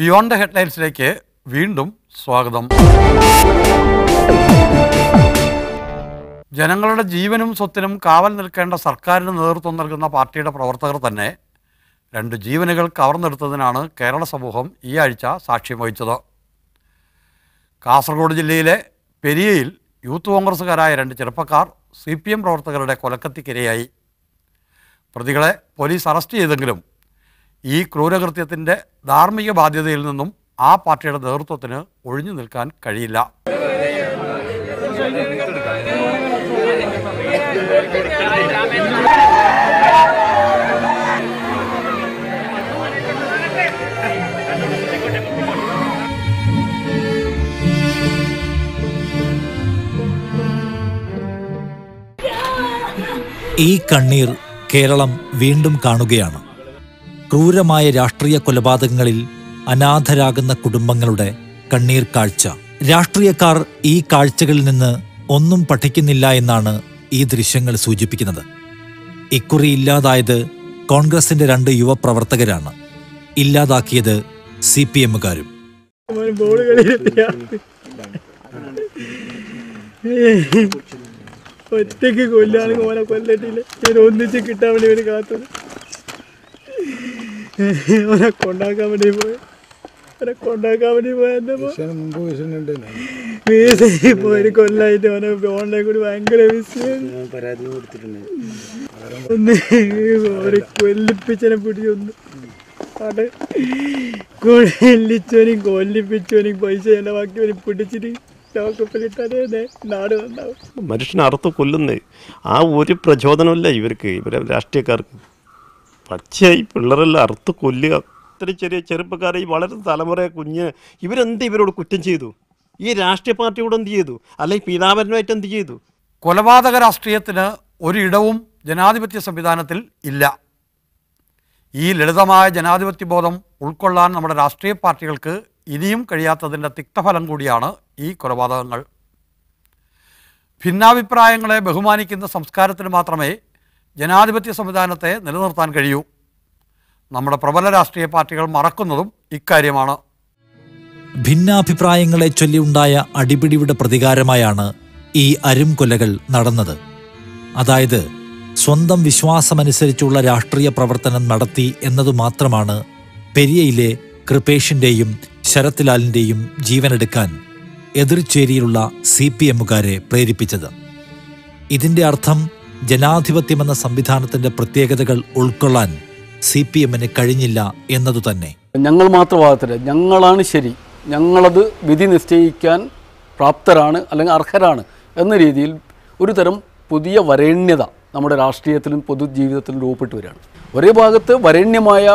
Beyond the ഹെഡ്ലൈൻസിലേക്ക് വീണ്ടും സ്വാഗതം. ജനങ്ങളുടെ ജീവനും സ്വത്തിനും കാവൽ നിൽക്കേണ്ട സർക്കാരിന് നേതൃത്വം നൽകുന്ന പാർട്ടിയുടെ പ്രവർത്തകർ തന്നെ 2 ജീവനുകൾ കവർന്നെടുത്തതിനാണ് കേരള സമൂഹം ഈ ആഴ്ച സാക്ഷ്യം വഹിച്ചത്. കാസർഗോഡ് ജില്ലയിലെ പെരിയയിൽ യൂത്ത് കോൺഗ്രസ്സുകാരായ 2 ചെറുപ്പക്കാർ CPM പ്രവർത്തകരുടെ കൊലക്കത്തിക്കിരയായി. പ്രതികളെ പോലീസ് അറസ്റ്റ് ചെയ്തെങ്കിലും ഈ ക്രൂരകൃത്യത്തിൻ്റെ ധാർമ്മിക ബാധ്യതയിൽ നിന്നും ആ പാർട്ടിയുടെ നേതൃത്വത്തിന് ഒഴിഞ്ഞു നിൽക്കാൻ കഴിയില്ല. ഈ കണ്ണീർ കേരളം വീണ്ടും കാണുകയാണ്. ക്രൂരമായ രാഷ്ട്രീയ കൊലപാതകങ്ങളിൽ അനാഥരാകുന്ന കുടുംബങ്ങളുടെ കണ്ണീർ കാഴ്ച. രാഷ്ട്രീയക്കാർ ഈ കാഴ്ചകളിൽ നിന്ന് ഒന്നും പഠിക്കുന്നില്ല എന്നാണ് ഈ ദൃശ്യങ്ങൾ സൂചിപ്പിക്കുന്നത്. ഇക്കുറി ഇല്ലാതായത് കോൺഗ്രസിന്റെ 2 യുവപ്രവർത്തകരാണ്. ഇല്ലാതാക്കിയത് CPMകാരും. ഒറ്റയ്ക്ക് കൊല്ലാണെങ്കിൽ ഓനെ കൊല്ലട്ടില്ല. ഞാൻ ഒന്നിച്ച് കിട്ടാൻ വേണ്ടി ഒരു കാത്തത്. ഓനെ കൊണ്ടാക്കാൻ വേണ്ടി പോയി. ഒരു കൊല്ലായിട്ട് ഓനെ ഓൺലൈൻ കൂടി ഭയങ്കര ഒന്ന് ഒരു കൊല്ലിപ്പിച്ചനെ പിടിയൊന്ന് അവിടെ കൊല്ലിപ്പിച്ചോനും പൈസ ചെലവാക്കിയവനും പിടിച്ചിട്ട് മനുഷ്യനെ അറുത്ത് കൊല്ലുന്നേ ആ ഒരു പ്രചോദനമല്ല ഇവരെ രാഷ്ട്രീയക്കാർക്ക്. പച്ചയായി പിള്ളേരെല്ലാം അറുത്ത് കൊല്ലുക. ഇത്ര ചെറിയ ചെറുപ്പക്കാരെ ഈ വളരെ തലമുറ കുഞ്ഞ് ഇവരെന്ത് ഇവരോട് കുറ്റം ചെയ്തു? ഈ രാഷ്ട്രീയ പാർട്ടിയോട് എന്ത് ചെയ്തു? അല്ലെങ്കിൽ പീതാപരമായിട്ട് എന്ത് ചെയ്തു? കൊലപാതക രാഷ്ട്രീയത്തിന് ഒരിടവും ജനാധിപത്യ സംവിധാനത്തിൽ ഇല്ല. ഈ ലളിതമായ ജനാധിപത്യ ബോധം ഉൾക്കൊള്ളാൻ നമ്മുടെ രാഷ്ട്രീയ പാർട്ടികൾക്ക് ഇനിയും കഴിയാത്തതിൻ്റെ തിക്തഫലം കൂടിയാണ് ഈ കൊലപാതകങ്ങൾ. ഭിന്നാഭിപ്രായങ്ങളെ ബഹുമാനിക്കുന്ന സംസ്കാരത്തിന് മാത്രമേ ജനാധിപത്യ സംവിധാനത്തെ നിലനിർത്താൻ കഴിയൂ. നമ്മുടെ പ്രബല രാഷ്ട്രീയ പാർട്ടികൾ മറക്കുന്നതും ഇക്കാര്യമാണ്. ഭിന്നാഭിപ്രായങ്ങളെ ചൊല്ലിയുണ്ടായ അടിപിടിയുടെ പ്രതികാരമായാണ് ഈ അരുംകൊലകൾ നടന്നത്. അതായത് സ്വന്തം വിശ്വാസമനുസരിച്ചുള്ള രാഷ്ട്രീയ പ്രവർത്തനം നടത്തി എന്നതു മാത്രമാണ് പെരിയയിലെ കൃപേഷിൻ്റെയും ശരത്ലാലിൻ്റെയും ജീവനെടുക്കാൻ എതിർചേരിയിലുള്ള CPMകാരെ പ്രേരിപ്പിച്ചത്. ഇതിൻ്റെ അർത്ഥം ജനാധിപത്യമെന്ന സംവിധാനത്തിൻ്റെ പ്രത്യേകതകൾ ഉൾക്കൊള്ളാൻ CPMന് കഴിഞ്ഞില്ല എന്നതുതന്നെ. ഞങ്ങൾ മാത്രമാകത്തില്ല, ഞങ്ങളാണ് ശരി, ഞങ്ങളത് വിധി നിശ്ചയിക്കാൻ പ്രാപ്തരാണ് അല്ലെങ്കിൽ അർഹരാണ് എന്ന രീതിയിൽ ഒരു തരം പുതിയ വരേണ്യത നമ്മുടെ രാഷ്ട്രീയത്തിലും പൊതുജീവിതത്തിലും രൂപപ്പെട്ടു വരികയാണ്. ഒരേ ഭാഗത്ത് വരേണ്യമായ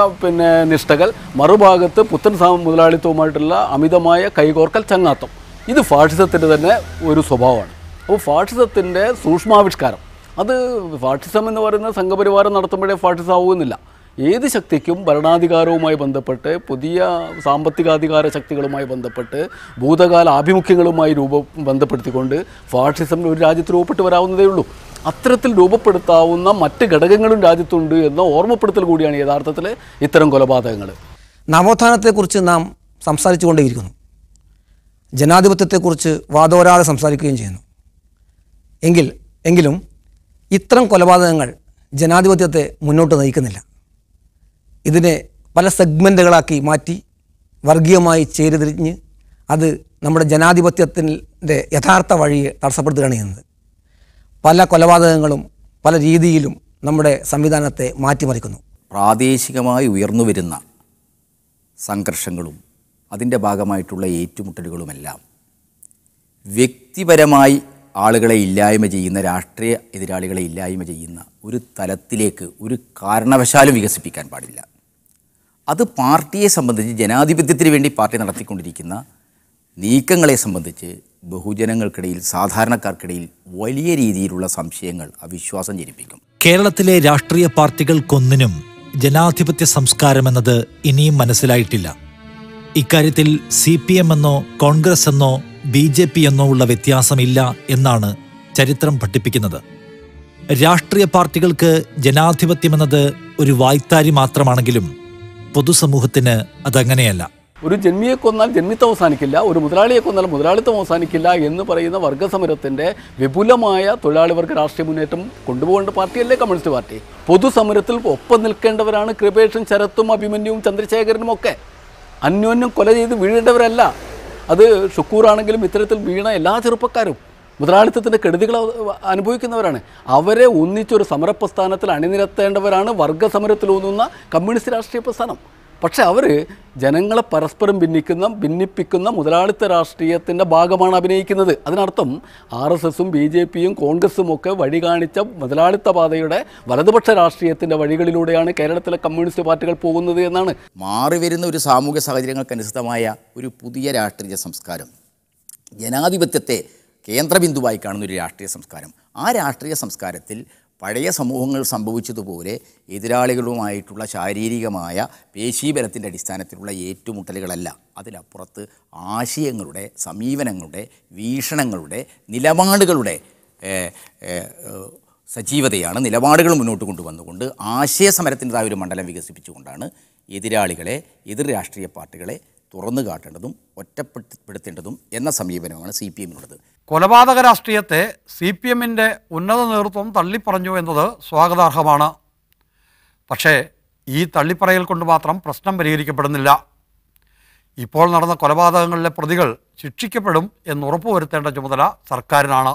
നിഷ്ഠകൾ, മറുഭാഗത്ത് പുത്തൻ മുതലാളിത്തവുമായിട്ടുള്ള അമിതമായ കൈകോർക്കൽ ചങ്ങാത്തം. ഇത് ഫാഷിസത്തിൻ്റെ തന്നെ ഒരു സ്വഭാവമാണ്. അപ്പോൾ ഫാഷിസത്തിൻ്റെ സൂക്ഷ്മാവിഷ്കാരം, അത് ഫാഷിസം എന്ന് പറയുന്നത് സംഘപരിവാരം നടത്തുമ്പോഴേ ഫാഷിസം ആവുന്നില്ല. ഏത് ശക്തിക്കും ഭരണാധികാരവുമായി ബന്ധപ്പെട്ട്, പുതിയ സാമ്പത്തികാധികാര ശക്തികളുമായി ബന്ധപ്പെട്ട്, ഭൂതകാല ആഭിമുഖ്യങ്ങളുമായി ബന്ധപ്പെടുത്തിക്കൊണ്ട് ഫാഷിസം ഒരു രാജ്യത്ത് രൂപപ്പെട്ട് വരാവുന്നതേ ഉള്ളൂ. അത്തരത്തിൽ രൂപപ്പെടുത്താവുന്ന മറ്റ് ഘടകങ്ങളും രാജ്യത്തുണ്ട് എന്ന ഓർമ്മപ്പെടുത്തൽ കൂടിയാണ് യഥാർത്ഥത്തിൽ ഇത്തരം കൊലപാതകങ്ങൾ. നവോത്ഥാനത്തെക്കുറിച്ച് നാം സംസാരിച്ചു കൊണ്ടേയിരിക്കുന്നു. ജനാധിപത്യത്തെക്കുറിച്ച് വാദോരാതെ സംസാരിക്കുകയും ചെയ്യുന്നു. എങ്കിലും ഇത്തരം കൊലപാതകങ്ങൾ ജനാധിപത്യത്തെ മുന്നോട്ട് നയിക്കുന്നില്ല. ഇതിനെ പല സെഗ്മെൻറ്റുകളാക്കി മാറ്റി വർഗീയമായി ചേരിതിരിഞ്ഞ് അത് നമ്മുടെ ജനാധിപത്യത്തിൻ്റെ യഥാർത്ഥ വഴിയെ തടസ്സപ്പെടുത്തുകയാണ് ചെയ്യുന്നത്. പല കൊലപാതകങ്ങളും പല രീതിയിലും നമ്മുടെ സംവിധാനത്തെ മാറ്റിമറിക്കുന്നു. പ്രാദേശികമായി ഉയർന്നു വരുന്ന സംഘർഷങ്ങളും അതിൻ്റെ ഭാഗമായിട്ടുള്ള ഏറ്റുമുട്ടലുകളുമെല്ലാം വ്യക്തിപരമായി ആളുകളെ ഇല്ലായ്മ ചെയ്യുന്ന, രാഷ്ട്രീയ എതിരാളികളെ ഇല്ലായ്മ ചെയ്യുന്ന ഒരു തലത്തിലേക്ക് ഒരു കാരണവശാലും വികസിപ്പിക്കാൻ പാടില്ല. അത് പാർട്ടിയെ സംബന്ധിച്ച്, ജനാധിപത്യത്തിന് വേണ്ടി പാർട്ടി നടത്തിക്കൊണ്ടിരിക്കുന്ന നീക്കങ്ങളെ സംബന്ധിച്ച് ബഹുജനങ്ങൾക്കിടയിൽ, സാധാരണക്കാർക്കിടയിൽ വലിയ രീതിയിലുള്ള സംശയങ്ങൾ, അവിശ്വാസം ജനിപ്പിക്കും. കേരളത്തിലെ രാഷ്ട്രീയ പാർട്ടികൾക്കൊന്നിനും ജനാധിപത്യ സംസ്കാരമെന്നത് ഇനിയും മനസ്സിലായിട്ടില്ല. ഇക്കാര്യത്തിൽ CPM എന്നോ കോൺഗ്രസ് എന്നോ BJP എന്നോ ഉള്ള വ്യത്യാസമില്ല എന്നാണ് ചരിത്രം പഠിപ്പിക്കുന്നത്. രാഷ്ട്രീയ പാർട്ടികൾക്ക് ജനാധിപത്യമെന്നത് ഒരു വായ്ത്താരി മാത്രമാണെങ്കിലും പൊതുസമൂഹത്തിന് അതങ്ങനെയല്ല. ഒരു ജന്മിയെ കൊന്നാൽ ജന്മിത്വം അവസാനിക്കില്ല, ഒരു മുതലാളിയെ കൊന്നാൽ മുതലാളിത്തം അവസാനിക്കില്ല എന്ന് പറയുന്ന വർഗ്ഗസമരത്തിൻ്റെ വിപുലമായ തൊഴിലാളി വർഗ്ഗ രാഷ്ട്രീയ മുന്നേറ്റം കൊണ്ടുപോകേണ്ട പാർട്ടിയല്ലേ കമ്മ്യൂണിസ്റ്റ് പാർട്ടി. പൊതുസമരത്തിൽ ഒപ്പം നിൽക്കേണ്ടവരാണ് കൃപേഷും ശരത്തും അഭിമന്യുവും ചന്ദ്രശേഖരനും ഒക്കെ. അന്യോന്യം കൊല ചെയ്ത് വീഴേണ്ടവരല്ല. അത് ഷുക്കൂറാണെങ്കിലും ഇത്തരത്തിൽ വീണ എല്ലാ ചെറുപ്പക്കാരും മുതലാളിത്തത്തിൻ്റെ കെടുതികൾ അനുഭവിക്കുന്നവരാണ്. അവരെ ഒന്നിച്ചൊരു സമരപ്രസ്ഥാനത്തിൽ അണിനിരത്തേണ്ടവരാണ് വർഗ്ഗസമരത്തിലൂന്നുന്ന കമ്മ്യൂണിസ്റ്റ് രാഷ്ട്രീയ പ്രസ്ഥാനം. പക്ഷെ അവർ ജനങ്ങളെ പരസ്പരം ഭിന്നിപ്പിക്കുന്ന മുതലാളിത്ത രാഷ്ട്രീയത്തിൻ്റെ ഭാഗമാണ് അഭിനയിക്കുന്നത്. അതിനർത്ഥം RSSും BJPയും കോൺഗ്രസും ഒക്കെ വഴി കാണിച്ച മുതലാളിത്ത പാതയുടെ വലതുപക്ഷ രാഷ്ട്രീയത്തിൻ്റെ വഴികളിലൂടെയാണ് കേരളത്തിലെ കമ്മ്യൂണിസ്റ്റ് പാർട്ടികൾ പോകുന്നത് എന്നാണ്. മാറി വരുന്ന ഒരു സാമൂഹ്യ സാഹചര്യങ്ങൾക്കനുസൃതമായ ഒരു പുതിയ രാഷ്ട്രീയ സംസ്കാരം, ജനാധിപത്യത്തെ കേന്ദ്രബിന്ദുവായി കാണുന്ന ഒരു രാഷ്ട്രീയ സംസ്കാരം, ആ രാഷ്ട്രീയ സംസ്കാരത്തിൽ പഴയ സമൂഹങ്ങൾ സംഭവിച്ചതുപോലെ എതിരാളികളുമായിട്ടുള്ള ശാരീരികമായ പേശീബലത്തിൻ്റെ അടിസ്ഥാനത്തിലുള്ള ഏറ്റുമുട്ടലുകളല്ല, അതിലപ്പുറത്ത് ആശയങ്ങളുടെ, സമീപനങ്ങളുടെ, വീക്ഷണങ്ങളുടെ, നിലപാടുകളുടെ സജീവതയാണ്. നിലപാടുകൾ മുന്നോട്ട് കൊണ്ടുവന്നുകൊണ്ട് ആശയസമരത്തിൻ്റെതായ ഒരു മണ്ഡലം വികസിപ്പിച്ചുകൊണ്ടാണ് എതിരാളികളെ, എതിർ രാഷ്ട്രീയ പാർട്ടികളെ തുറന്നു കാട്ടേണ്ടതും ഒറ്റപ്പെടുത്തേണ്ടതും എന്ന സമീപനമാണ് CPMനുള്ളത്. കൊലപാതക രാഷ്ട്രീയത്തെ CPMൻ്റെ ഉന്നത നേതൃത്വം തള്ളിപ്പറഞ്ഞു എന്നത് സ്വാഗതാർഹമാണ്. പക്ഷേ ഈ തള്ളിപ്പറയൽ കൊണ്ട് മാത്രം പ്രശ്നം പരിഹരിക്കപ്പെടുന്നില്ല. ഇപ്പോൾ നടന്ന കൊലപാതകങ്ങളിലെ പ്രതികൾ ശിക്ഷിക്കപ്പെടും എന്നുറപ്പുവരുത്തേണ്ട ചുമതല സർക്കാരിനാണ്.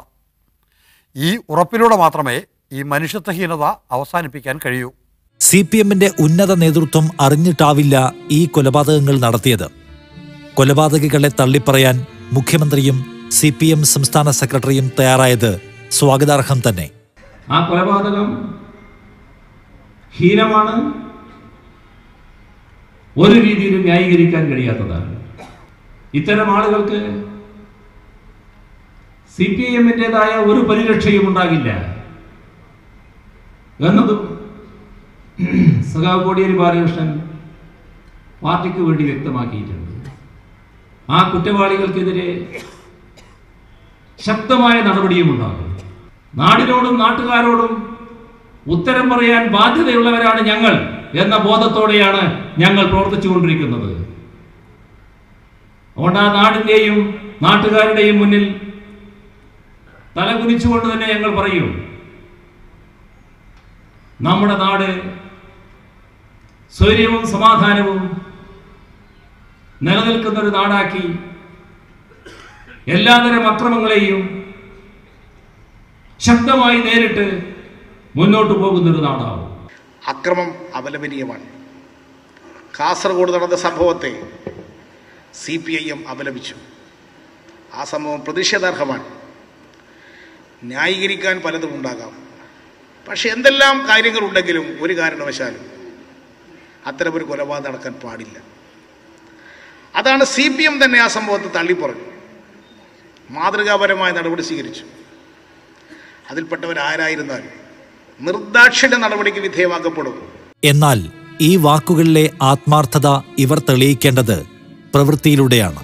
ഈ ഉറപ്പിലൂടെ മാത്രമേ ഈ മനുഷ്യത്വഹീനത അവസാനിപ്പിക്കാൻ കഴിയൂ. CPMന്റെ ഉന്നത നേതൃത്വം അറിഞ്ഞിട്ടാവില്ല ഈ കൊലപാതകങ്ങൾ നടത്തിയത്. കൊലപാതകികളെ തള്ളിപ്പറയാൻ മുഖ്യമന്ത്രിയും CPM സംസ്ഥാന സെക്രട്ടറിയും തയ്യാറായത് സ്വാഗതാർഹം തന്നെ. ആ കൊലപാതകം ഹീനമാണ്, ഒരു രീതിയിലും ന്യായീകരിക്കാൻ കഴിയാത്തതാണ്. ഇത്തരം ആളുകൾക്ക് CPMൻ്റെതായ ഒരു പരിരക്ഷയും ഉണ്ടാകില്ല എന്നതും സഖാവ് കോടിയേരി ബാലകൃഷ്ണൻ പാർട്ടിക്ക് വേണ്ടി വ്യക്തമാക്കിയിട്ടുണ്ട്. ആ കുറ്റവാളികൾക്കെതിരെ ശക്തമായ നടപടിയും ഉണ്ടാകും. നാടിനോടും നാട്ടുകാരോടും ഉത്തരം പറയാൻ ബാധ്യതയുള്ളവരാണ് ഞങ്ങൾ എന്ന ബോധത്തോടെയാണ് ഞങ്ങൾ പ്രവർത്തിച്ചുകൊണ്ടിരിക്കുന്നത്. അതുകൊണ്ട് ആ നാടിൻ്റെയും നാട്ടുകാരുടെയും മുന്നിൽ തലകുനിച്ചുകൊണ്ട് തന്നെ ഞങ്ങൾ പറയും, നമ്മുടെ നാട് സ്വൈര്യവും സമാധാനവും നിലനിൽക്കുന്നൊരു നാടാക്കി എല്ലാതരം അക്രമങ്ങളെയും ശക്തമായി നേരിട്ട് മുന്നോട്ട് പോകുന്നൊരു നാടാവും. അക്രമം അപലപനീയമാണ്. കാസർഗോഡ് നടന്ന സംഭവത്തെ CPIM അപലപിച്ചു. ആ സംഭവം പ്രതിഷേധാർഹമാണ്. ന്യായീകരിക്കാൻ പലതും ഉണ്ടാകാം. പക്ഷെ എന്തെല്ലാം കാര്യങ്ങളുണ്ടെങ്കിലും ഒരു കാരണവശാലും അത്തരമൊരു കൊലപാതകം നടക്കാൻ പാടില്ല. അതാണ് CPM തന്നെ ആ സംഭവത്തെ തള്ളിപ്പറഞ്ഞു. മാതൃകാപരമായ നടപടി സ്വീകരിച്ചു. അതിൽപ്പെട്ടവരാരായിരുന്നാലും നിർദാക്ഷിണ്യ നടപടിക്ക് വിധേയമാക്കപ്പെടും. എന്നാൽ ഈ വാക്കുകളിലെ ആത്മാർത്ഥത ഇവർ തെളിയിക്കേണ്ടത് പ്രവൃത്തിയിലൂടെയാണ്.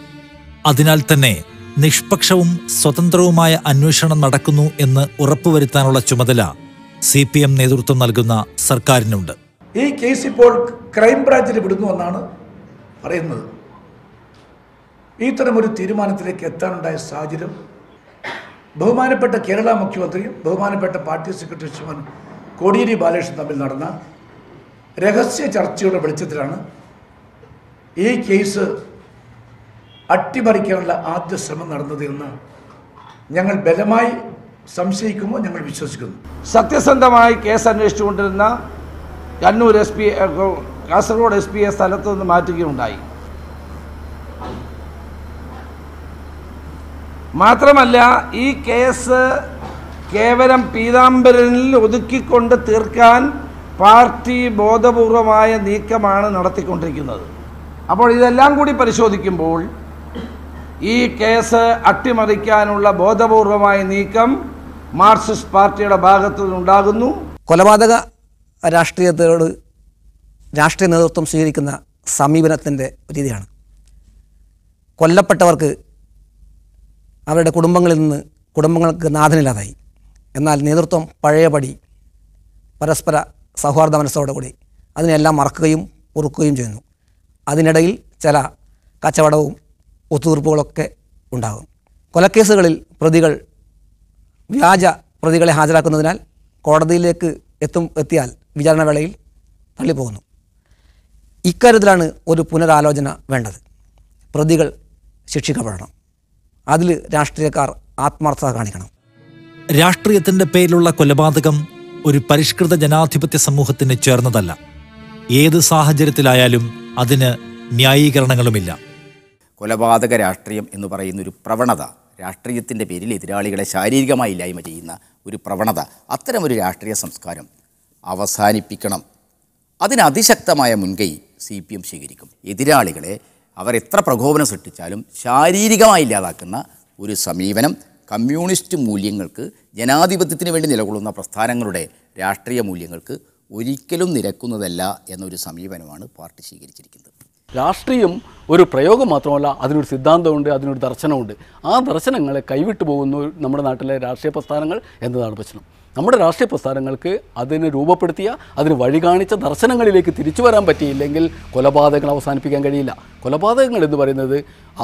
അതിനാൽ തന്നെ നിഷ്പക്ഷവും സ്വതന്ത്രവുമായ അന്വേഷണം നടക്കുന്നു എന്ന് ഉറപ്പുവരുത്താനുള്ള ചുമതല CPM നേതൃത്വം നൽകുന്ന സർക്കാരിനുണ്ട്. ഈ കേസ് ഇപ്പോൾ ക്രൈംബ്രാഞ്ചിൽ വിടുന്നുവെന്നാണ് പറയുന്നത്. ഇത്തരമൊരു തീരുമാനത്തിലേക്ക് എത്താനുണ്ടായ സാഹചര്യം ബഹുമാനപ്പെട്ട കേരള മുഖ്യമന്ത്രിയും ബഹുമാനപ്പെട്ട പാർട്ടി സെക്രട്ടറി ശ്രീമാൻ കോടിയേരി ബാലകൃഷ്ണൻ തമ്മിൽ നടന്ന രഹസ്യ ചർച്ചയുടെ വെളിച്ചത്തിലാണ് ഈ കേസ് അട്ടിമറിക്കാനുള്ള ആദ്യ ശ്രമം നടന്നത് എന്ന് ഞങ്ങൾ ബലമായി സംശയിക്കുമ്പോൾ ഞങ്ങൾ വിശ്വസിക്കുന്നു. സത്യസന്ധമായി കേസ് അന്വേഷിച്ചുകൊണ്ടിരുന്ന കണ്ണൂർ SP, കാസർഗോഡ് SP സ്ഥലത്ത് നിന്ന് മാറ്റുകയുണ്ടായി. മാത്രമല്ല ഈ കേസ് കേവലം പീതാംബരനിൽ ഒതുക്കിക്കൊണ്ട് തീർക്കാൻ പാർട്ടി ബോധപൂർവമായ നീക്കമാണ് നടത്തിക്കൊണ്ടിരിക്കുന്നത്. അപ്പോൾ ഇതെല്ലാം കൂടി പരിശോധിക്കുമ്പോൾ ഈ കേസ് അട്ടിമറിക്കാനുള്ള ബോധപൂർവമായ നീക്കം മാർക്സിസ്റ്റ് പാർട്ടിയുടെ ഭാഗത്തു നിന്നുണ്ടാകുന്നു. കൊലപാതക രാഷ്ട്രീയത്തോട് രാഷ്ട്രീയ നേതൃത്വം സ്വീകരിക്കുന്ന സമീപനത്തിൻ്റെ രീതിയാണ്. കൊല്ലപ്പെട്ടവർക്ക് അവരുടെ കുടുംബങ്ങൾക്ക് നാഥനില്ലാതായി. എന്നാൽ നേതൃത്വം പഴയപടി പരസ്പര സൗഹാർദ്ദ മനസ്സോടുകൂടി അതിനെല്ലാം മറക്കുകയും പൊറുക്കുകയും ചെയ്യുന്നു. അതിനിടയിൽ ചില കച്ചവടവും ഒത്തുതീർപ്പുകളൊക്കെ ഉണ്ടാകും. കൊലക്കേസുകളിൽ പ്രതികൾ വ്യാജ പ്രതികളെ ഹാജരാക്കുന്നതിനാൽ കോടതിയിലേക്ക് എത്തിയാൽ വിചാരണ വേളയിൽ തള്ളിപ്പോകുന്നു. ഇക്കാര്യത്തിലാണ് ഒരു പുനരാലോചന വേണ്ടത്. പ്രതികൾ ശിക്ഷിക്കപ്പെടണം. അതിൽ രാഷ്ട്രീയക്കാർ ആത്മാർത്ഥത കാണിക്കണം. രാഷ്ട്രീയത്തിന്റെ പേരിലുള്ള കൊലപാതകം ഒരു പരിഷ്കൃത ജനാധിപത്യ സമൂഹത്തിന് ചേർന്നതല്ല. ഏത് സാഹചര്യത്തിലായാലും അതിന് ന്യായീകരണങ്ങളുമില്ല. കൊലപാതക രാഷ്ട്രീയം എന്ന് പറയുന്ന ഒരു പ്രവണത, രാഷ്ട്രീയത്തിൻ്റെ പേരിൽ എതിരാളികളെ ശാരീരികമായി ഇല്ലായ്മ ചെയ്യുന്ന ഒരു പ്രവണത, അത്തരമൊരു രാഷ്ട്രീയ സംസ്കാരം അവസാനിപ്പിക്കണം. അതിന് അതിശക്തമായ മുൻകൈ CPM സ്വീകരിക്കും. എതിരാളികളെ അവർ എത്ര പ്രകോപനം സൃഷ്ടിച്ചാലും ശാരീരികമായി ഇല്ലാതാക്കുന്ന ഒരു സമീപനം കമ്മ്യൂണിസ്റ്റ് മൂല്യങ്ങൾക്ക്, ജനാധിപത്യത്തിന് വേണ്ടി നിലകൊള്ളുന്ന പ്രസ്ഥാനങ്ങളുടെ രാഷ്ട്രീയ മൂല്യങ്ങൾക്ക് ഒരിക്കലും നിരക്കുന്നതല്ല എന്നൊരു സമീപനമാണ് പാർട്ടി സ്വീകരിച്ചിരിക്കുന്നത്. രാഷ്ട്രീയം ഒരു പ്രയോഗം മാത്രമല്ല, അതിനൊരു സിദ്ധാന്തമുണ്ട്, അതിനൊരു ദർശനമുണ്ട്. ആ ദർശനങ്ങളെ കൈവിട്ടു പോകുന്നു നമ്മുടെ നാട്ടിലെ രാഷ്ട്രീയ പ്രസ്ഥാനങ്ങൾ എന്നതാണ് പ്രശ്നം. നമ്മുടെ രാഷ്ട്രീയ പ്രസ്ഥാനങ്ങൾക്ക് അതിന് രൂപപ്പെടുത്തിയ, അതിന് വഴി കാണിച്ച ദർശനങ്ങളിലേക്ക് തിരിച്ചു വരാൻ പറ്റിയില്ലെങ്കിൽ കൊലപാതകങ്ങൾ അവസാനിപ്പിക്കാൻ കഴിയില്ല. കൊലപാതകങ്ങൾ എന്ന് പറയുന്നത്,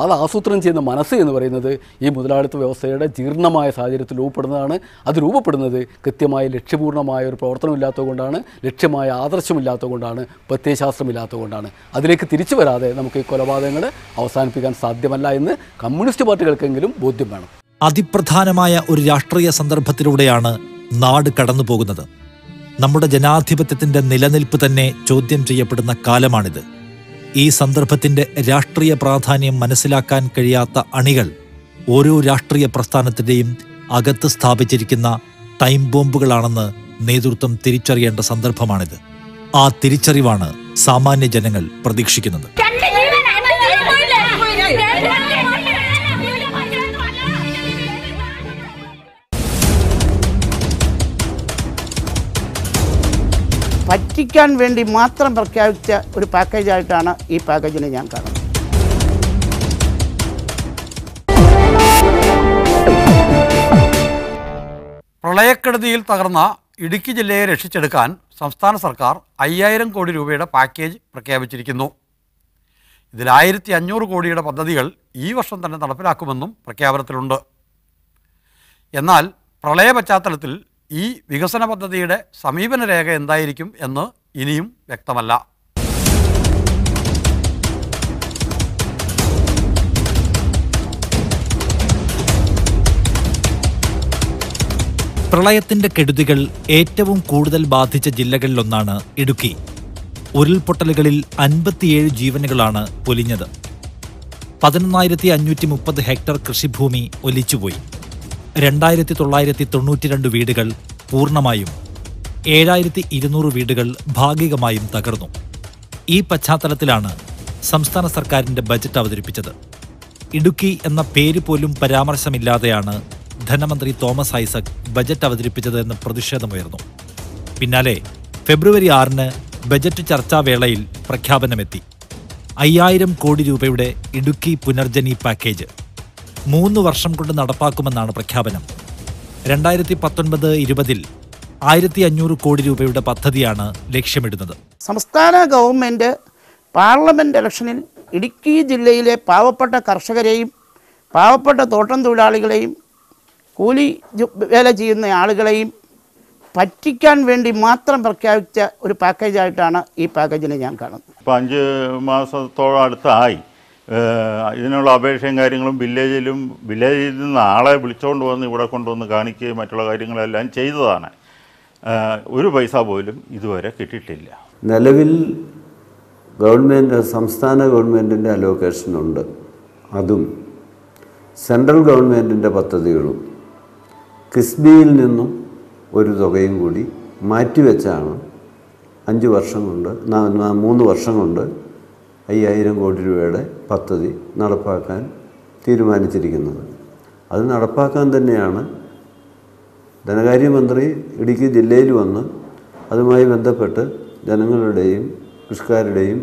അത് ആസൂത്രണം ചെയ്യുന്ന മനസ്സ് എന്ന് പറയുന്നത് ഈ മുതലാളിത്ത വ്യവസ്ഥയുടെ ജീർണമായ സാഹചര്യത്തിൽ രൂപപ്പെടുന്നതാണ്. അത് രൂപപ്പെടുന്നത് കൃത്യമായ ലക്ഷ്യപൂർണ്ണമായ ഒരു പ്രവർത്തനമില്ലാത്തതുകൊണ്ടാണ്, ലക്ഷ്യമായ ആദർശമില്ലാത്തതുകൊണ്ടാണ്, പ്രത്യയശാസ്ത്രമില്ലാത്തതുകൊണ്ടാണ്. അതിലേക്ക് തിരിച്ചു വരാതെ നമുക്ക് ഈ കൊലപാതകങ്ങൾ അവസാനിപ്പിക്കാൻ സാധ്യമല്ല എന്ന് കമ്മ്യൂണിസ്റ്റ് പാർട്ടികൾക്കെങ്കിലും ബോധ്യം വേണം. അതിപ്രധാനമായ ഒരു രാഷ്ട്രീയ സന്ദർഭത്തിലൂടെയാണ് നാട് കടന്നു പോകുന്നത്. നമ്മുടെ ജനാധിപത്യത്തിന്റെ നിലനിൽപ്പ് തന്നെ ചോദ്യം ചെയ്യപ്പെടുന്ന കാലമാണിത്. ഈ സന്ദർഭത്തിന്റെ രാഷ്ട്രീയ പ്രാധാന്യം മനസ്സിലാക്കാൻ കഴിയാത്ത അണികൾ ഓരോ രാഷ്ട്രീയ പ്രസ്ഥാനത്തിന്റെയും അകത്ത് സ്ഥാപിച്ചിരിക്കുന്ന ടൈം ബോംബുകളാണെന്ന് നേതൃത്വം തിരിച്ചറിയേണ്ട സന്ദർഭമാണിത്. ആ തിരിച്ചറിവാണ് സാമാന്യ ജനങ്ങൾ പ്രതീക്ഷിക്കുന്നത്. പറ്റിക്കാൻ വേണ്ടി മാത്രം പ്രഖ്യാപിച്ച ഒരു പാക്കേജായിട്ടാണ് ഈ പാക്കേജിനെ ഞാൻ കാണുന്നത്. പ്രളയക്കെടുതിയിൽ തകർന്ന ഇടുക്കി ജില്ലയെ രക്ഷിച്ചെടുക്കാൻ സംസ്ഥാന സർക്കാർ 5000 കോടി രൂപയുടെ പാക്കേജ് പ്രഖ്യാപിച്ചിരിക്കുന്നു. ഇതിൽ 1500 കോടിയുടെ പദ്ധതികൾ ഈ വർഷം തന്നെ നടപ്പിലാക്കുമെന്നും പ്രഖ്യാപനത്തിലുണ്ട്. എന്നാൽ പ്രളയ പശ്ചാത്തലത്തിൽ ഈ വികസന പദ്ധതിയുടെ സമീപന രേഖ എന്തായിരിക്കും എന്ന് ഇനിയും വ്യക്തമല്ല. പ്രളയത്തിന്റെ കെടുതികൾ ഏറ്റവും കൂടുതൽ ബാധിച്ച ജില്ലകളിലൊന്നാണ് ഇടുക്കി. ഉരുൾപൊട്ടലുകളിൽ 57 ജീവനുകളാണ് പൊലിഞ്ഞത്. 11,530 ഹെക്ടർ കൃഷിഭൂമി ഒലിച്ചുപോയി. 2,992 വീടുകൾ പൂർണ്ണമായും 7,200 വീടുകൾ ഭാഗികമായും തകർന്നു. ഈ പശ്ചാത്തലത്തിലാണ് സംസ്ഥാന സർക്കാരിന്റെ ബജറ്റ് അവതരിപ്പിച്ചത്. ഇടുക്കി എന്ന പേര് പോലും പരാമർശമില്ലാതെയാണ് ധനമന്ത്രി തോമസ് ഐസക് ബജറ്റ് അവതരിപ്പിച്ചതെന്ന് പ്രതിഷേധമുയർന്നു. പിന്നാലെ ഫെബ്രുവരി 6 ബജറ്റ് ചർച്ചാവേളയിൽ പ്രഖ്യാപനമെത്തി. 5000 കോടി രൂപയുടെ ഇടുക്കി പുനർജനി പാക്കേജ് 3 വർഷം കൊണ്ട് നടപ്പാക്കുമെന്നാണ് പ്രഖ്യാപനം. 2019-20 1500 കോടി രൂപയുടെ പദ്ധതിയാണ് ലക്ഷ്യമിടുന്നത്. സംസ്ഥാന ഗവൺമെൻറ് പാർലമെൻറ്റ് ഇലക്ഷനിൽ ഇടുക്കി ജില്ലയിലെ പാവപ്പെട്ട കർഷകരെയും പാവപ്പെട്ട തോട്ടം തൊഴിലാളികളെയും കൂലി വേല ചെയ്യുന്ന ആളുകളെയും പറ്റിക്കാൻ വേണ്ടി മാത്രം പ്രഖ്യാപിച്ച ഒരു പാക്കേജായിട്ടാണ് ഈ പാക്കേജിനെ ഞാൻ കാണുന്നത്. ഇപ്പോൾ 5 മാസത്തോളം അടുത്തായി ഇതിനുള്ള അപേക്ഷയും കാര്യങ്ങളും വില്ലേജിൽ നിന്ന് ആളെ വിളിച്ചുകൊണ്ട് വന്ന് ഇവിടെ കൊണ്ടുവന്ന് കാണിക്കുകയും മറ്റുള്ള കാര്യങ്ങളെല്ലാം ചെയ്തതാണ്. ഒരു പൈസ പോലും ഇതുവരെ കിട്ടിയിട്ടില്ല. നിലവിൽ സംസ്ഥാന ഗവൺമെൻറ്റിൻ്റെ അലോക്കേഷനുണ്ട്. അതും സെൻട്രൽ ഗവൺമെൻറ്റിൻ്റെ പദ്ധതികളും കിസ്ബിയിൽ നിന്നും ഒരു തുകയും കൂടി മാറ്റിവെച്ചാണ് 3 വർഷം കൊണ്ട് 5000 കോടി രൂപയുടെ പദ്ധതി നടപ്പാക്കാൻ തീരുമാനിച്ചിരിക്കുന്നത്. അത് നടപ്പാക്കാൻ തന്നെയാണ് ധനകാര്യമന്ത്രി ഇടുക്കി ജില്ലയിൽ വന്ന് അതുമായി ബന്ധപ്പെട്ട് ജനങ്ങളുടെയും കൃഷിക്കാരുടെയും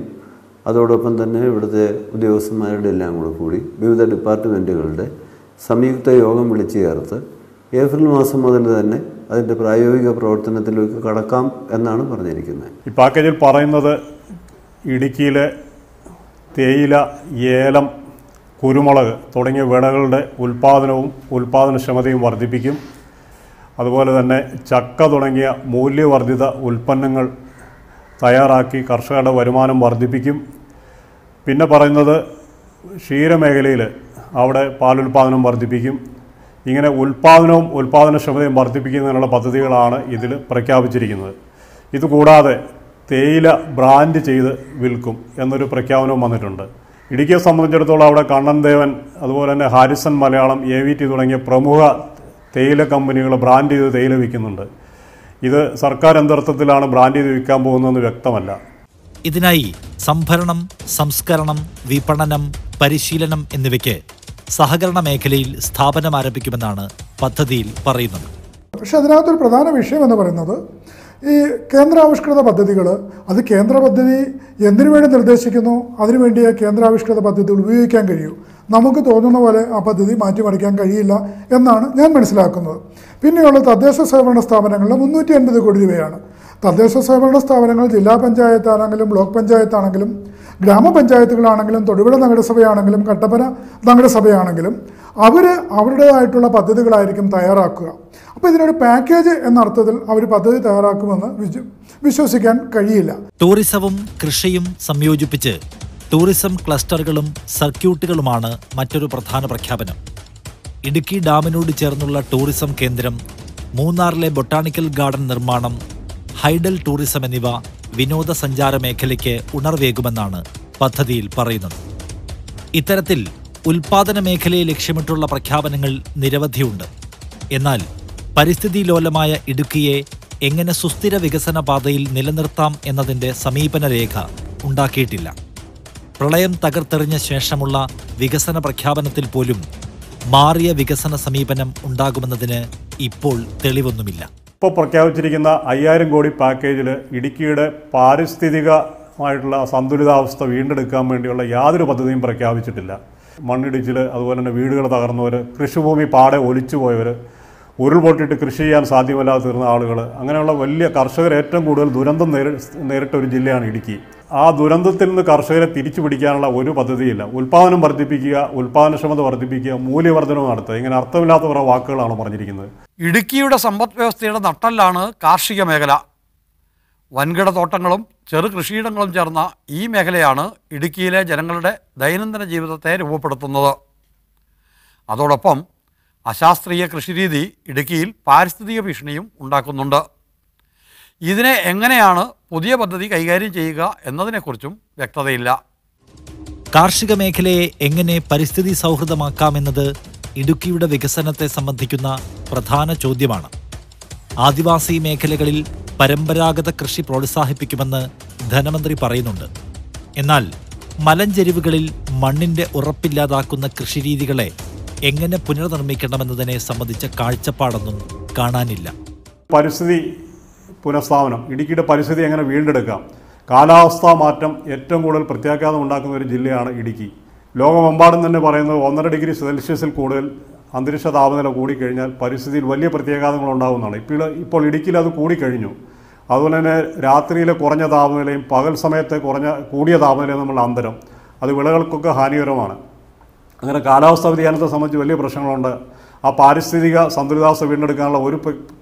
അതോടൊപ്പം തന്നെ ഇവിടുത്തെ ഉദ്യോഗസ്ഥന്മാരുടെ എല്ലാം കൂടി വിവിധ ഡിപ്പാർട്ട്മെൻറ്റുകളുടെ സംയുക്ത യോഗം വിളിച്ചു ചേർത്ത് ഏപ്രിൽ മാസം മുതൽ തന്നെ അതിൻ്റെ പ്രായോഗിക പ്രവർത്തനത്തിലേക്ക് കടക്കാം എന്നാണ് പറഞ്ഞിരിക്കുന്നത്. ഈ പാക്കേജിൽ പറയുന്നത് ഇടുക്കിയിലെ തേയില, ഏലം, കുരുമുളക് തുടങ്ങിയ വിളകളുടെ ഉൽപ്പാദനവും ഉൽപ്പാദനക്ഷമതയും വർദ്ധിപ്പിക്കും. അതുപോലെ തന്നെ ചക്ക തുടങ്ങിയ മൂല്യവർദ്ധിത ഉൽപ്പന്നങ്ങൾ തയ്യാറാക്കി കർഷകരുടെ വരുമാനം വർദ്ധിപ്പിക്കും. പിന്നെ പറയുന്നത് ക്ഷീരമേഖലയിൽ അവിടെ പാലുൽപാദനം വർദ്ധിപ്പിക്കും. ഇങ്ങനെ ഉൽപ്പാദനവും ഉൽപ്പാദനക്ഷമതയും വർദ്ധിപ്പിക്കുന്നതിനുള്ള പദ്ധതികളാണ് ഇതിൽ പ്രഖ്യാപിച്ചിരിക്കുന്നത്. ഇതുകൂടാതെ തേയില ബ്രാൻഡ് ചെയ്ത് വിൽക്കും എന്നൊരു പ്രഖ്യാപനവും വന്നിട്ടുണ്ട്. ഇടുക്കിയെ സംബന്ധിച്ചിടത്തോളം അവിടെ കണ്ണൻ ദേവൻ, അതുപോലെ തന്നെ ഹാരിസൺ മലയാളം, AVT തുടങ്ങിയ പ്രമുഖ തേയില കമ്പനികൾ ബ്രാൻഡ് ചെയ്ത് തേയില വിൽക്കുന്നുണ്ട്. ഇത് സർക്കാർ എന്തർത്ഥത്തിലാണ് ബ്രാൻഡ് ചെയ്ത് വിൽക്കാൻ പോകുന്നതെന്ന് വ്യക്തമല്ല. ഇതിനായി സംഭരണം, സംസ്കരണം, വിപണനം, പരിശീലനം എന്നിവയ്ക്ക് സഹകരണ മേഖലയിൽ സ്ഥാപനം ആരംഭിക്കുമെന്നാണ് പദ്ധതിയിൽ പറയുന്നത്. പക്ഷെ അതിനകത്തൊരു പ്രധാന വിഷയം എന്ന് പറയുന്നത് ഈ കേന്ദ്രാവിഷ്കൃത പദ്ധതികൾ, അത് കേന്ദ്ര പദ്ധതി എന്തിനു വേണ്ടി നിർദ്ദേശിക്കുന്നു അതിനുവേണ്ടി ആ കേന്ദ്രാവിഷ്കൃത പദ്ധതികൾ ഉപയോഗിക്കാൻ കഴിയൂ. നമുക്ക് തോന്നുന്ന പോലെ ആ പദ്ധതി മാറ്റിമറിക്കാൻ കഴിയില്ല എന്നാണ് ഞാൻ മനസ്സിലാക്കുന്നത്. പിന്നെയുള്ള തദ്ദേശ സ്വയംഭരണ സ്ഥാപനങ്ങളിൽ 350 കോടി രൂപയാണ്. തദ്ദേശ സ്വയംഭരണ സ്ഥാപനങ്ങൾ ജില്ലാ പഞ്ചായത്താണെങ്കിലും ബ്ലോക്ക് പഞ്ചായത്താണെങ്കിലും ഗ്രാമപഞ്ചായത്തുകളാണെങ്കിലും തൊടുപുഴ നഗരസഭയാണെങ്കിലും കട്ടപ്പന നഗരസഭയാണെങ്കിലും അവരുടേതായിട്ടുള്ള പദ്ധതികളായിരിക്കും തയ്യാറാക്കുക. അപ്പോൾ ഇതിനൊരു പാക്കേജ് എന്ന അർത്ഥത്തിൽ അവർ പദ്ധതി തയ്യാറാക്കുമെന്ന് വിശ്വസിക്കാൻ കഴിയില്ല. ടൂറിസവും കൃഷിയും സംയോജിപ്പിച്ച് ടൂറിസം ക്ലസ്റ്ററുകളും സർക്യൂട്ടുകളുമാണ് മറ്റൊരു പ്രധാന പ്രഖ്യാപനം. ഇടുക്കി ഡാമിനോട് ചേർന്നുള്ള ടൂറിസം കേന്ദ്രം, മൂന്നാറിലെ ബൊട്ടാണിക്കൽ ഗാർഡൻ നിർമ്മാണം, ഹൈഡൽ ടൂറിസം എന്നിവ വിനോദസഞ്ചാര മേഖലയ്ക്ക് ഉണർവേകുമെന്നാണ് പദ്ധതിയിൽ പറയുന്നത്. ഇത്തരത്തിൽ ഉൽപാദന മേഖലയെ ലക്ഷ്യമിട്ടുള്ള പ്രഖ്യാപനങ്ങൾ നിരവധിയുണ്ട്. എന്നാൽ പരിസ്ഥിതി ലോലമായ ഇടുക്കിയെ എങ്ങനെ സുസ്ഥിര വികസന പാതയിൽ നിലനിർത്താം എന്നതിൻ്റെ സമീപന രേഖ ഉണ്ടാക്കിയിട്ടില്ല. പ്രളയം തകർത്തെറിഞ്ഞ ശേഷമുള്ള വികസന പ്രഖ്യാപനത്തിൽ പോലും മാറിയ വികസന സമീപനം ഉണ്ടാകുമെന്നതിന് ഇപ്പോൾ തെളിവൊന്നുമില്ല. ഇപ്പോൾ പ്രഖ്യാപിച്ചിരിക്കുന്ന 5000 കോടി പാക്കേജിൽ ഇടുക്കിയുടെ പാരിസ്ഥിതികമായിട്ടുള്ള സന്തുലിതാവസ്ഥ വീണ്ടെടുക്കാൻ വേണ്ടിയുള്ള യാതൊരു പദ്ധതിയും പ്രഖ്യാപിച്ചിട്ടില്ല. മണ്ണിടിച്ചിൽ, അതുപോലെ തന്നെ വീടുകൾ തകർന്നവർ, കൃഷിഭൂമി പാടെ ഒലിച്ചുപോയവർ, ഉരുൾപൊട്ടിയിട്ട് കൃഷി ചെയ്യാൻ സാധ്യമല്ലാതെ തീർന്ന ആളുകൾ, അങ്ങനെയുള്ള വലിയ കർഷകർ ഏറ്റവും കൂടുതൽ ദുരന്തം നേരിട്ട ഒരു ജില്ലയാണ് ഇടുക്കി. ആ ദുരന്തത്തിൽ നിന്ന് കർഷകരെ തിരിച്ചു പിടിക്കാനുള്ള ഒരു പദ്ധതിയില്ല. ഉൽപ്പാദനം വർദ്ധിപ്പിക്കുക, ഉൽപ്പാദനക്ഷമത വർദ്ധിപ്പിക്കുക, മൂല്യവർദ്ധനവ് നടത്തുക, ഇങ്ങനെ അർത്ഥമില്ലാത്ത കുറേ വാക്കുകളാണ് പറഞ്ഞിരിക്കുന്നത്. ഇടുക്കിയുടെ സമ്പദ് വ്യവസ്ഥയുടെ നട്ടെല്ലാണ് കാർഷിക മേഖല. വൻകിട തോട്ടങ്ങളും ചെറു കൃഷിയിടങ്ങളും ചേർന്ന ഈ മേഖലയാണ് ഇടുക്കിയിലെ ജനങ്ങളുടെ ദൈനംദിന ജീവിതത്തെ രൂപപ്പെടുത്തുന്നത്. അതോടൊപ്പം അശാസ്ത്രീയ കൃഷിരീതി ഇടുക്കിയിൽ പാരിസ്ഥിതിക ഭീഷണിയും ഉണ്ടാക്കുന്നുണ്ട്. ഇതിനെ എങ്ങനെയാണ് പുതിയ പദ്ധതി കൈകാര്യം ചെയ്യുക എന്നതിനെക്കുറിച്ചും വ്യക്തതയില്ല. കാർഷിക മേഖലയെ എങ്ങനെ പരിസ്ഥിതി സൗഹൃദമാക്കാമെന്നത് ഇടുക്കിയുടെ വികസനത്തെ സംബന്ധിക്കുന്ന പ്രധാന ചോദ്യമാണ്. ആദിവാസി മേഖലകളിൽ പരമ്പരാഗത കൃഷി പ്രോത്സാഹിപ്പിക്കുമെന്ന് ധനമന്ത്രി പറയുന്നുണ്ട്. എന്നാൽ മലഞ്ചെരിവുകളിൽ മണ്ണിൻ്റെ ഉറപ്പില്ലാതാക്കുന്ന കൃഷിരീതികളെ എങ്ങനെ പുനർനിർമ്മിക്കണമെന്നതിനെ സംബന്ധിച്ച കാഴ്ചപ്പാടൊന്നും കാണാനില്ല. പരിസ്ഥിതി പുനഃസ്ഥാപനം, ഇടുക്കിയുടെ പരിസ്ഥിതി എങ്ങനെ വീണ്ടെടുക്കാം, കാലാവസ്ഥാ മാറ്റം ഏറ്റവും കൂടുതൽ പ്രത്യാഘാതം ഉണ്ടാക്കുന്ന ഒരു ജില്ലയാണ് ഇടുക്കി. ലോകമെമ്പാടും തന്നെ പറയുന്നത് 1.5 ഡിഗ്രി സെൽഷ്യസിൽ കൂടുതൽ അന്തരീക്ഷ താപനില കൂടിക്കഴിഞ്ഞാൽ പരിസ്ഥിതിയിൽ വലിയ പ്രത്യാഘാതങ്ങൾ ഉണ്ടാകുന്നതാണ്. ഇപ്പോൾ ഇടുക്കിയിൽ അത് കൂടിക്കഴിഞ്ഞു. അതുപോലെ തന്നെ രാത്രിയിലെ കുറഞ്ഞ താപനിലയും പകൽ സമയത്തെ കൂടിയ താപനിലയും തമ്മിലുള്ള അന്തരം അത് വിളകൾക്കൊക്കെ ഹാനികരമാണ്. അങ്ങനെ കാലാവസ്ഥാ വ്യതിയാനത്തെ സംബന്ധിച്ച് വലിയ പ്രശ്നങ്ങളുണ്ട്. ആ പാരിസ്ഥിതിക സന്തുലിതാവസ്ഥ വീണ്ടെടുക്കാനുള്ള ഒരു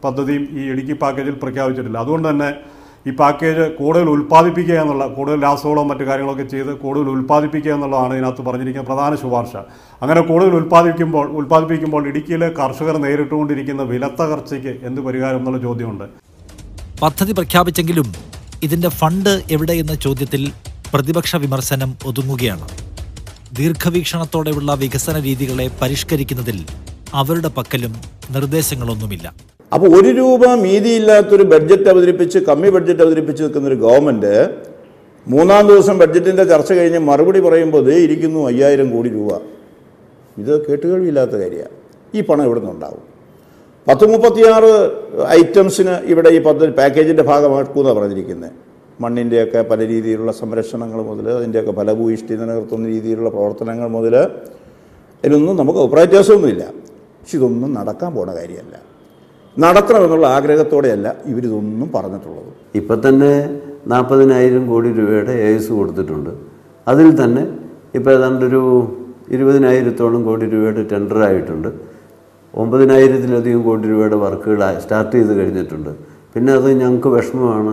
പദ്ധതിയും ഈ ഇടുക്കി പാക്കേജിൽ പ്രഖ്യാപിച്ചിട്ടില്ല. അതുകൊണ്ട് തന്നെ ഈ പാക്കേജ് കൂടുതൽ ഉൽപ്പാദിപ്പിക്കുക എന്നുള്ള, കൂടുതൽ രാസവളവും മറ്റു കാര്യങ്ങളൊക്കെ ചെയ്ത് കൂടുതൽ ഉൽപ്പാദിപ്പിക്കുക എന്നുള്ളതാണ് ഇതിനകത്ത് പറഞ്ഞിരിക്കുന്ന പ്രധാന ശുപാർശ. അങ്ങനെ കൂടുതൽ ഉൽപ്പാദിപ്പിക്കുമ്പോൾ ഇടുക്കിയിലെ കർഷകർ നേരിട്ടുകൊണ്ടിരിക്കുന്ന വിലത്തകർച്ചയ്ക്ക് എന്ത് പരിഹാരം എന്നുള്ള ചോദ്യമുണ്ട്. പദ്ധതി പ്രഖ്യാപിച്ചെങ്കിലും ഇതിൻ്റെ ഫണ്ട് എവിടെയെന്ന ചോദ്യത്തിൽ പ്രതിപക്ഷ വിമർശനം ഒതുങ്ങുകയാണ്. ദീർഘവീക്ഷണത്തോടെയുള്ള വികസന രീതികളെ പരിഷ്കരിക്കുന്നതിൽ അവരുടെ പക്കലും നിർദ്ദേശങ്ങളൊന്നുമില്ല. അപ്പോൾ 1 രൂപ മീതിയില്ലാത്തൊരു ബഡ്ജറ്റ് അവതരിപ്പിച്ച്, കമ്മി ബഡ്ജറ്റ് അവതരിപ്പിച്ച് നിൽക്കുന്നൊരു ഗവൺമെൻറ് 3-ാം ദിവസം ബഡ്ജറ്റിൻ്റെ ചർച്ച കഴിഞ്ഞ് മറുപടി പറയുമ്പോൾ ദേ ഇരിക്കുന്നു 5000 കോടി രൂപ. ഇത് കേട്ടുകേൾവിയില്ലാത്ത കാര്യമാണ്. ഈ പണം എവിടെ നിന്നുണ്ടാവും? 1036 ഐറ്റംസിന് ഇവിടെ ഈ പദ്ധതി പാക്കേജിൻ്റെ ഭാഗമാക്കുമെന്നാണ് പറഞ്ഞിരിക്കുന്നത്. മണ്ണിൻ്റെയൊക്കെ പല രീതിയിലുള്ള സംരക്ഷണങ്ങൾ മുതൽ അതിൻ്റെയൊക്കെ ഫലഭൂയിഷ്ടി നിലനിർത്തുന്ന രീതിയിലുള്ള പ്രവർത്തനങ്ങൾ മുതൽ ഇതിനൊന്നും നമുക്ക് അഭിപ്രായ വ്യത്യാസമൊന്നുമില്ല. പക്ഷെ ഇതൊന്നും നടക്കാൻ പോണ കാര്യമല്ല. നടത്തണമെന്നുള്ള ആഗ്രഹത്തോടെയല്ല ഇവരിതൊന്നും പറഞ്ഞിട്ടുള്ളത്. ഇപ്പം തന്നെ 40,000 കോടി രൂപയുടെ AS കൊടുത്തിട്ടുണ്ട്. അതിൽ തന്നെ ഇപ്പോൾ ഏതാണ്ടൊരു 20,000-ഓളം കോടി രൂപയുടെ ടെൻഡറായിട്ടുണ്ട്. 9,000-ലധികം കോടി രൂപയുടെ വർക്കുകൾ സ്റ്റാർട്ട് ചെയ്ത് കഴിഞ്ഞിട്ടുണ്ട്. പിന്നെ അത് ഞങ്ങൾക്ക് വിഷമമാണ്,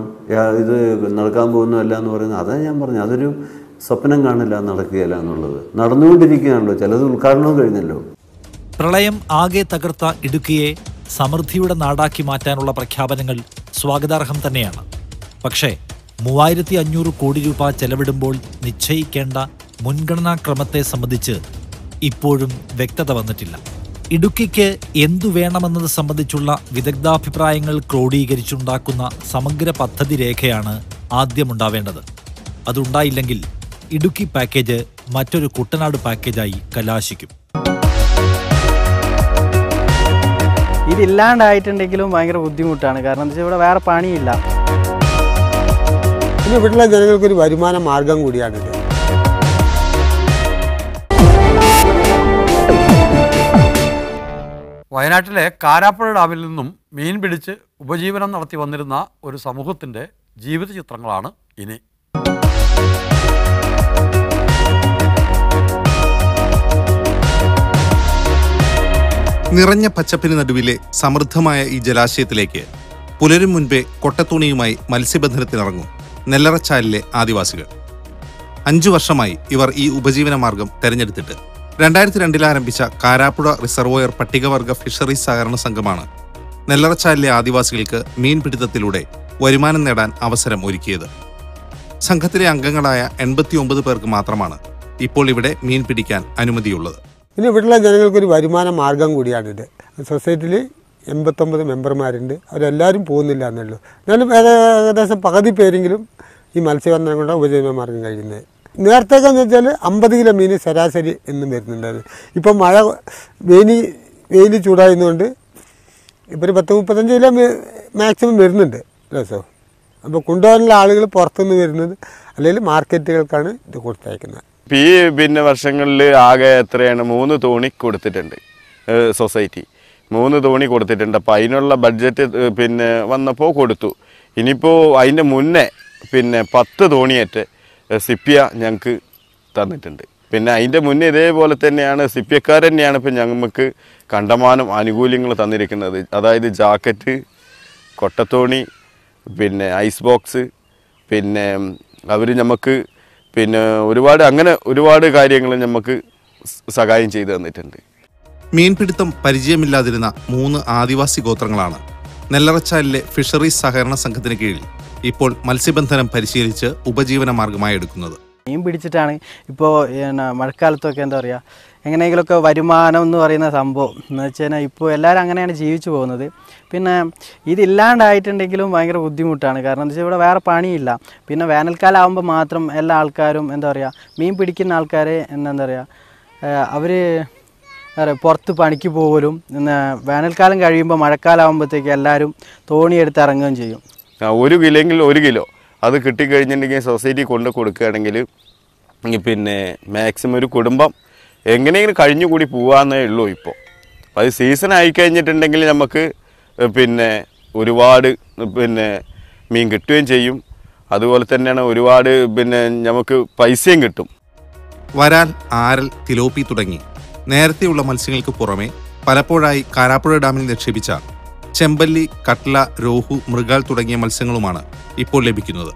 ഇത് നടക്കാൻ പോകുന്നതല്ല എന്ന് പറയുന്നത്. അതാ ഞാൻ പറഞ്ഞു, അതൊരു സ്വപ്നം കാണില്ല, നടക്കുകയില്ല എന്നുള്ളത്. നടന്നുകൊണ്ടിരിക്കുകയാണല്ലോ, ചിലത് ഉദ്ഘാടനവും കഴിഞ്ഞല്ലോ. പ്രളയം ആകെ തകർത്ത ഇടുക്കിയെ സമൃദ്ധിയുടെ നാടാക്കി മാറ്റാനുള്ള പ്രഖ്യാപനങ്ങൾ സ്വാഗതാർഹം തന്നെയാണ്. പക്ഷേ 3,500 കോടി രൂപ ചെലവിടുമ്പോൾ നിശ്ചയിക്കേണ്ട മുൻഗണനാക്രമത്തെ സംബന്ധിച്ച് ഇപ്പോഴും വ്യക്തത വന്നിട്ടില്ല. ഇടുക്കിക്ക് എന്തു വേണമെന്നത് സംബന്ധിച്ചുള്ള വിദഗ്ധാഭിപ്രായങ്ങൾ ക്രോഡീകരിച്ചുണ്ടാക്കുന്ന സമഗ്ര പദ്ധതി രേഖയാണ് ആദ്യമുണ്ടാവേണ്ടത്. അതുണ്ടായില്ലെങ്കിൽ ഇടുക്കി പാക്കേജ് മറ്റൊരു കുട്ടനാട് പാക്കേജായി കലാശിക്കും. ഇതില്ലാണ്ടായിട്ടുണ്ടെങ്കിലും ഭയങ്കര ബുദ്ധിമുട്ടാണ്. കാരണം എന്താ വെച്ചാൽ ഇവിടെ വേറെ പണിയില്ല. പിന്നെ ഇവിടെയുള്ള ജനങ്ങൾക്കൊരു വരുമാന മാർഗം കൂടിയാണിത്. വയനാട്ടിലെ കാരാപ്പുഴ ഡാമിൽ നിന്നും മീൻ പിടിച്ച് ഉപജീവനം നടത്തി വന്നിരുന്ന ഒരു സമൂഹത്തിൻ്റെ ജീവിത ചിത്രങ്ങളാണ് ഇനി. നിറഞ്ഞ പച്ചപ്പിന് നടുവിലെ സമൃദ്ധമായ ഈ ജലാശയത്തിലേക്ക് പുലരും മുൻപേ കൊട്ടത്തുണിയുമായി മത്സ്യബന്ധനത്തിനിറങ്ങും നെല്ലറച്ചാലിലെ ആദിവാസികൾ. 5 വർഷമായി ഇവർ ഈ ഉപജീവന മാർഗം തെരഞ്ഞെടുത്തിട്ട്. 2002 ആരംഭിച്ച കാരാപ്പുഴ റിസർവോയർ പട്ടികവർഗ ഫിഷറീസ് സഹകരണ സംഘമാണ് നെല്ലറച്ചാലിലെ ആദിവാസികൾക്ക് മീൻപിടുത്തത്തിലൂടെ വരുമാനം നേടാൻ അവസരം ഒരുക്കിയത്. സംഘത്തിലെ അംഗങ്ങളായ 89 പേർക്ക് മാത്രമാണ് ഇപ്പോൾ ഇവിടെ മീൻ പിടിക്കാൻ അനുമതിയുള്ളത്. പിന്നെ ഇവിടെയുള്ള ജനങ്ങൾക്കൊരു വരുമാന മാർഗം കൂടിയാണിത്. സൊസൈറ്റിയിൽ 89 മെമ്പർമാരുണ്ട്. അവരെല്ലാവരും പോകുന്നില്ല എന്നുള്ളൂ. എന്നാലും ഏകദേശം പകുതി പേരെങ്കിലും ഈ മത്സ്യബന്ധനം കൊണ്ട് ഉപജീവന മാർഗം കഴിയുന്നത്. നേരത്തേക്ക് എന്ന് വെച്ചാൽ 50 കിലോ മീൻ ശരാശരി എന്നും വരുന്നുണ്ടായിരുന്നു. ഇപ്പം മഴ വെയിൽ ചൂടായതുകൊണ്ട് ഇപ്പോൾ ഒരു 10-35 കിലോ മാക്സിമം വരുന്നുണ്ട് ദിവസവും. അപ്പോൾ കൊണ്ടുപോകാനുള്ള ആളുകൾ പുറത്തുനിന്ന് വരുന്നത്, അല്ലെങ്കിൽ മാർക്കറ്റുകൾക്കാണ് ഇത് കൊടുത്തയക്കുന്നത്. ഈ പിന്നെ വർഷങ്ങളിൽ ആകെ എത്രയാണ് 3 തോണി കൊടുത്തിട്ടുണ്ട് സൊസൈറ്റി. 3 തോണി കൊടുത്തിട്ടുണ്ട്. അപ്പോൾ അതിനുള്ള ബഡ്ജറ്റ് പിന്നെ വന്നപ്പോൾ കൊടുത്തു. ഇനിയിപ്പോൾ അതിൻ്റെ മുന്നേ പിന്നെ 10 തോണിയേറ്റ് സിപ്പിയ ഞങ്ങൾക്ക് തന്നിട്ടുണ്ട്. പിന്നെ അതിൻ്റെ മുന്നേ ഇതേപോലെ തന്നെയാണ് സിപ്പിയക്കാർ തന്നെയാണ് ഇപ്പം ഞങ്ങൾക്ക് കണ്ടമാനം ആനുകൂല്യങ്ങൾ തന്നിരിക്കുന്നത്. അതായത് ജാക്കറ്റ്, കൊട്ടത്തോണി, പിന്നെ ഐസ് ബോക്സ്, പിന്നെ അവർ നമുക്ക് പിന്നെ ഒരുപാട് കാര്യങ്ങൾ നമുക്ക് സഹായം ചെയ്തു തന്നിട്ടുണ്ട്. മീൻപിടുത്തം പരിചയമില്ലാതിരുന്ന 3 ആദിവാസി ഗോത്രങ്ങളാണ് നെല്ലറച്ചാലിലെ ഫിഷറീസ് സഹകരണ സംഘത്തിന് കീഴിൽ ഇപ്പോൾ മത്സ്യബന്ധനം പരിശീലിച്ച് ഉപജീവന മാർഗമായി എടുക്കുന്നത്. മീൻ പിടിച്ചിട്ടാണ് ഇപ്പോൾ മഴക്കാലത്തൊക്കെ എന്താ പറയുക, എങ്ങനെയെങ്കിലുമൊക്കെ വരുമാനം എന്ന് പറയുന്ന സംഭവം എന്ന് വെച്ച് കഴിഞ്ഞാൽ ഇപ്പോൾ എല്ലാവരും അങ്ങനെയാണ് ജീവിച്ചു പോകുന്നത്. പിന്നെ ഇതില്ലാണ്ടായിട്ടുണ്ടെങ്കിലും ഭയങ്കര ബുദ്ധിമുട്ടാണ്. കാരണം എന്താ വെച്ചാൽ ഇവിടെ വേറെ പണിയില്ല. പിന്നെ വേനൽക്കാലം ആകുമ്പോൾ മാത്രം എല്ലാ ആൾക്കാരും എന്താ പറയുക, മീൻ പിടിക്കുന്ന ആൾക്കാർ എന്താ പറയുക, അവർ പുറത്ത് പണിക്ക് പോകലും, വേനൽക്കാലം കഴിയുമ്പോൾ മഴക്കാലം ആകുമ്പോഴത്തേക്ക് എല്ലാവരും തോണിയെടുത്ത് ഇറങ്ങുകയും ചെയ്യും. 1 കിലോയെങ്കിൽ 1 കിലോ അത് കിട്ടിക്കഴിഞ്ഞിട്ടുണ്ടെങ്കിൽ സൊസൈറ്റി കൊണ്ട് കൊടുക്കുകയാണെങ്കിൽ പിന്നെ മാക്സിമം ഒരു കുടുംബം എങ്ങനെയെങ്കിലും കഴിഞ്ഞുകൂടി പോകാമെന്നേ ഉള്ളൂ. ഇപ്പോൾ അത് സീസൺ ആയിക്കഴിഞ്ഞിട്ടുണ്ടെങ്കിൽ നമുക്ക് പിന്നെ ഒരുപാട് പിന്നെ മീൻ കിട്ടുകയും ചെയ്യും. അതുപോലെ തന്നെയാണ് ഒരുപാട് പിന്നെ നമുക്ക് പൈസയും കിട്ടും. വരാൽ, ആരൽ, തിലോപ്പി തുടങ്ങി നേരത്തെയുള്ള മത്സ്യങ്ങൾക്ക് പുറമെ പലപ്പോഴായി കാരാപ്പുഴ ഡാമിൽ നിക്ഷേപിച്ച ചെമ്പല്ലി, കട്ല, രോഹു, മൃഗാൽ തുടങ്ങിയ മത്സ്യങ്ങളുമാണ് ഇപ്പോൾ ലഭിക്കുന്നത്.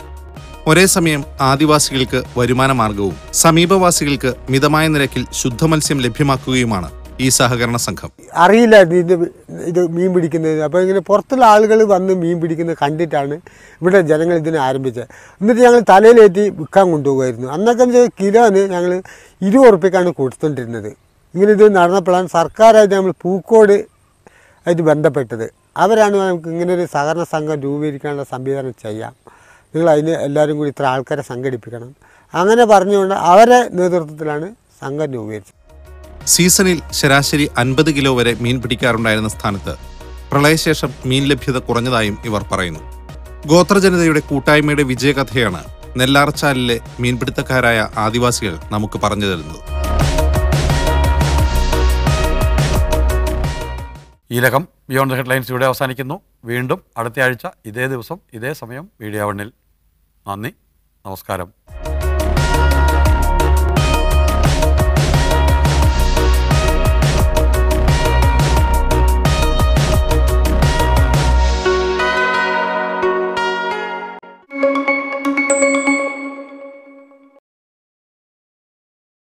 ഒരേ സമയം ആദിവാസികൾക്ക് വരുമാന മാർഗവും സമീപവാസികൾക്ക് മിതമായ നിരക്കിൽ ശുദ്ധമത്സ്യം ലഭ്യമാക്കുകയുമാണ് ഈ സഹകരണ സംഘം. അറിയില്ല ഇത് മീൻ പിടിക്കുന്നത്. അപ്പോൾ ഇങ്ങനെ പുറത്തുള്ള ആളുകൾ വന്ന് മീൻ പിടിക്കുന്നത് കണ്ടിട്ടാണ് ഇവിടെ ജനങ്ങൾ ഇതിനെ ആരംഭിച്ചത്. എന്നിട്ട് ഞങ്ങൾ തലയിലേറ്റി വിൽക്കാൻ കൊണ്ടുപോകുമായിരുന്നു. അന്നൊക്കെ കിലോന് ഞങ്ങൾ 20 ഉറുപ്പിക്കാണ് കൊടുത്തുകൊണ്ടിരുന്നത്. ഇങ്ങനെ ഇത് നടന്നപ്പോഴാണ് സർക്കാരായിട്ട് നമ്മൾ പൂക്കോട് ആയിട്ട് ബന്ധപ്പെട്ടത്. അവരാണ് നമുക്ക് ഇങ്ങനൊരു സഹകരണ സംഘം രൂപീകരിക്കാനുള്ള സംവിധാനം ചെയ്യാം, നിങ്ങൾ അതിന് എല്ലാവരും കൂടി ഇത്ര ആൾക്കാരെ സംഘടിപ്പിക്കണം, അങ്ങനെ പറഞ്ഞുകൊണ്ട് അവരെ നേതൃത്വത്തിലാണ് സംഘം രൂപീകരിച്ചത്. സീസണിൽ ശരാശരി 50 കിലോ വരെ മീൻ പിടിക്കാറുണ്ടായിരുന്ന സ്ഥാനത്ത് പ്രളയശേഷം മീൻ ലഭ്യത കുറഞ്ഞതായും ഇവർ പറയുന്നു. ഗോത്രജനതയുടെ കൂട്ടായ്മയുടെ വിജയകഥയാണ് നെല്ലാർച്ചാലിലെ മീൻപിടുത്തക്കാരായ ആദിവാസികൾ നമുക്ക് പറഞ്ഞു തരുന്നത്. ഈ ലകം ബിയോണ്ട് ദ ഹെഡ്ലൈൻസ് ഇവിടെ അവസാനിക്കുന്നു. വീണ്ടും അടുത്ത ആഴ്ച ഇതേ ദിവസം ഇതേ സമയം മീഡിയ 1-ൽ. നന്ദി, നമസ്കാരം.